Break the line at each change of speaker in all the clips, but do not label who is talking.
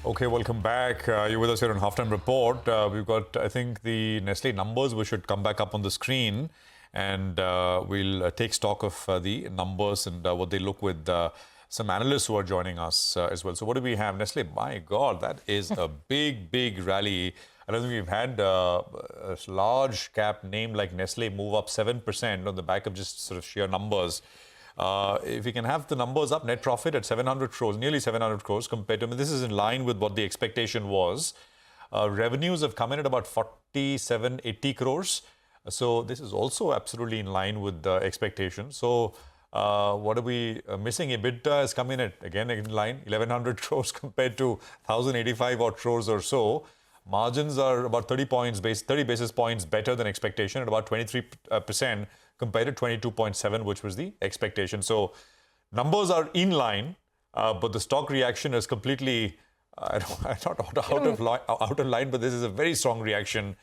Okay, welcome back. You're with us here on Halftime Report. We've got, I think, the Nestle numbers which should come back up on the screen, and we'll take stock of the numbers and what they look with some analysts who are joining us as well. So what do we have? Nestle, my God, that is a big rally. I don't think we've had a large cap name like Nestle move up 7% on the back of just sort of sheer numbers. If we can have the numbers up, net profit at 700 crores, nearly 700 crores compared to, I mean, this is in line with what the expectation was. Revenues have come in at about 47, 80 crores. So this is also absolutely in line with the expectation. So what are we missing? EBITDA has come in at, again, in line, 1100 crores compared to 1085 odd crores or so. Margins are about 30 basis points better than expectation at about 23% compared to 22.7, which was the expectation. So numbers are in line, but the stock reaction is completely not out of line, but this is a very strong reaction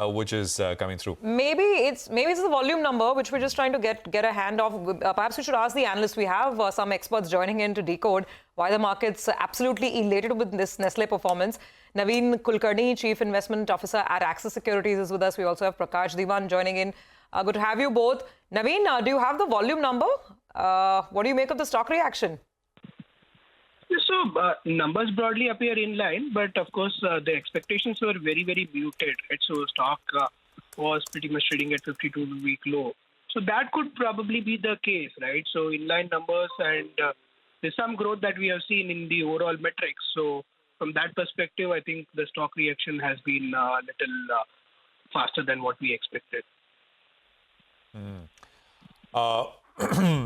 which is coming through.
Maybe it's the volume number which we're just trying to get a hand of. Perhaps we should ask the analysts. We have some experts joining in to decode why the market's absolutely elated with this Nestle performance. Naveen Kulkarni, Chief Investment Officer at Axis Securities, is with us. We also have Prakash Diwan joining in. Good to have you both. Naveen, do you have the volume number? What do you make of the stock reaction?
So numbers broadly appear in line, but of course the expectations were very muted. Right? So stock was pretty much trading at 52-week low. So that could probably be the case, right? So inline numbers, and there's some growth that we have seen in the overall metrics. So from that perspective, I think the stock reaction has been a little faster than what we expected.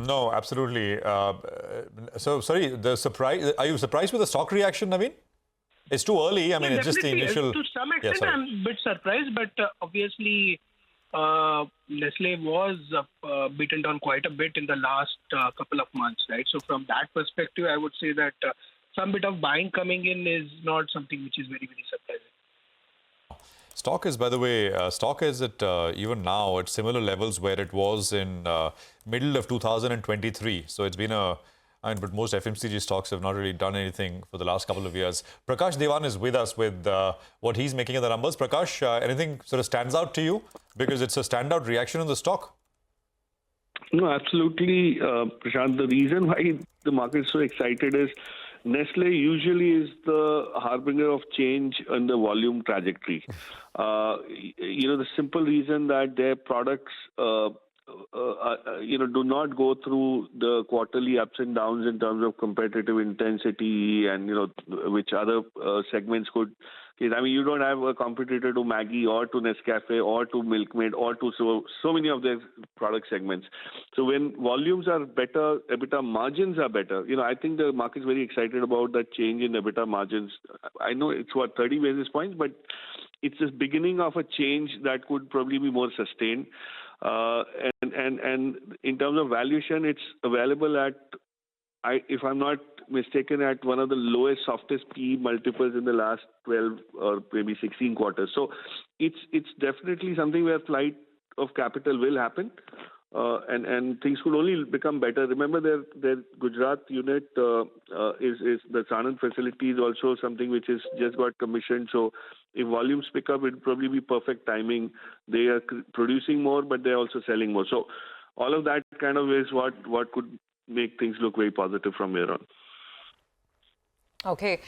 No, absolutely. So, sorry, the surprise. Are you surprised with the stock reaction, Naveen? It's too early. I mean, it's just the initial.
To some extent, I'm a bit surprised, but obviously, Nestle was beaten down quite a bit in the last couple of months, right? So, from that perspective, I would say that some bit of buying coming in is not something which is very surprising.
Stock is, by the way, stock is at even now at similar levels where it was in middle of 2023. So it's been but most FMCG stocks have not really done anything for the last couple of years. Prakash Diwan is with us with what he's making of the numbers. Prakash, anything sort of stands out to you? Because it's a standout reaction in the stock.
No, absolutely, Prashant. The reason why the market is so excited is Nestle usually is the harbinger of change in the volume trajectory. The simple reason that their products, do not go through the quarterly ups and downs in terms of competitive intensity and, which other segments could. I mean, you don't have a competitor to Maggi or to Nescafe or to Milkmaid or to so many of their product segments. So when volumes are better, EBITDA margins are better. I think the market is very excited about that change in EBITDA margins. I know it's 30 basis points, but it's the beginning of a change that could probably be more sustained. And in terms of valuation, it's available at, if I'm not mistaken, at one of the lowest, softest PE multiples in the last 12 or maybe 16 quarters. So it's definitely something where flight of capital will happen, and things could only become better. Remember, their Gujarat unit is the Sanand facility is also something which is just got commissioned. So if volumes pick up, it will probably be perfect timing. They are producing more, but they're also selling more. So all of that kind of is what could make things look very positive from here on.
Okay.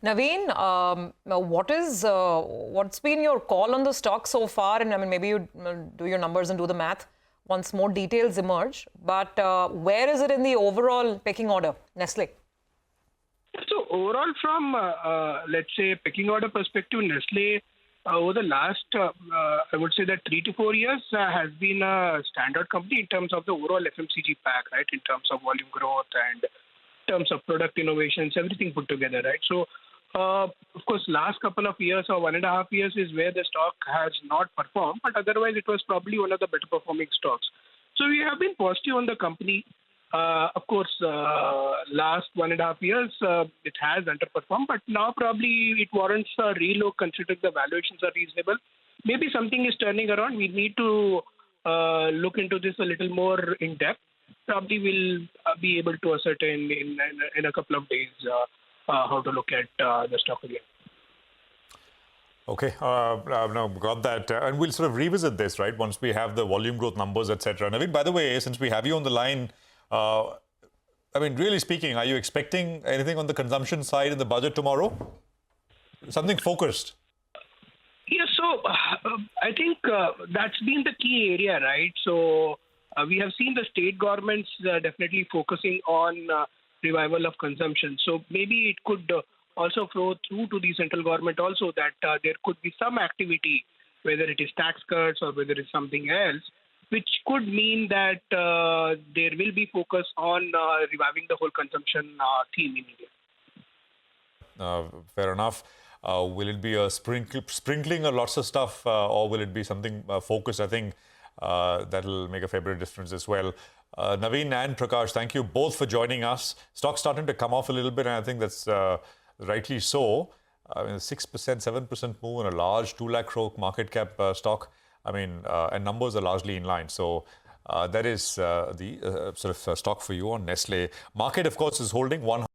Naveen, what's been your call on the stock so far? And I mean, maybe you do your numbers and do the math once more details emerge. But where is it in the overall pecking order, Nestle?
So overall, from let's say pecking order perspective, Nestle over the last I would say that 3 to 4 years has been a standard company in terms of the overall FMCG pack, right? In terms of volume growth and terms of product innovations, everything put together, right? So, of course, last couple of years or 1.5 years is where the stock has not performed, but otherwise it was probably one of the better performing stocks. So we have been positive on the company. Of course, last 1.5 years, it has underperformed, but now probably it warrants a relook considering the valuations are reasonable. Maybe something is turning around. We need to look into this a little more in depth. Probably we'll be able to ascertain in a couple of days how to look at the stock again.
Okay, now got that. And we'll sort of revisit this, right, once we have the volume growth numbers, etc. Naveen, by the way, since we have you on the line, I mean, really speaking, are you expecting anything on the consumption side in the budget tomorrow? Something focused?
Yeah, so I think that's been the key area, right? So we have seen the state governments definitely focusing on revival of consumption. So maybe it could also flow through to the central government also that there could be some activity, whether it is tax cuts or whether it's something else, which could mean that there will be focus on reviving the whole consumption theme in India.
Fair enough. Will it be a sprinkling of lots of stuff or will it be something focused? I think that'll make a fair bit of difference as well. Naveen and Prakash, thank you both for joining us. Stock's starting to come off a little bit and I think that's rightly so. I mean, 6%, 7% move in a large 2 lakh crore market cap stock. I mean, and numbers are largely in line. So that is the sort of stock for you on Nestle. Market, of course, is holding 100.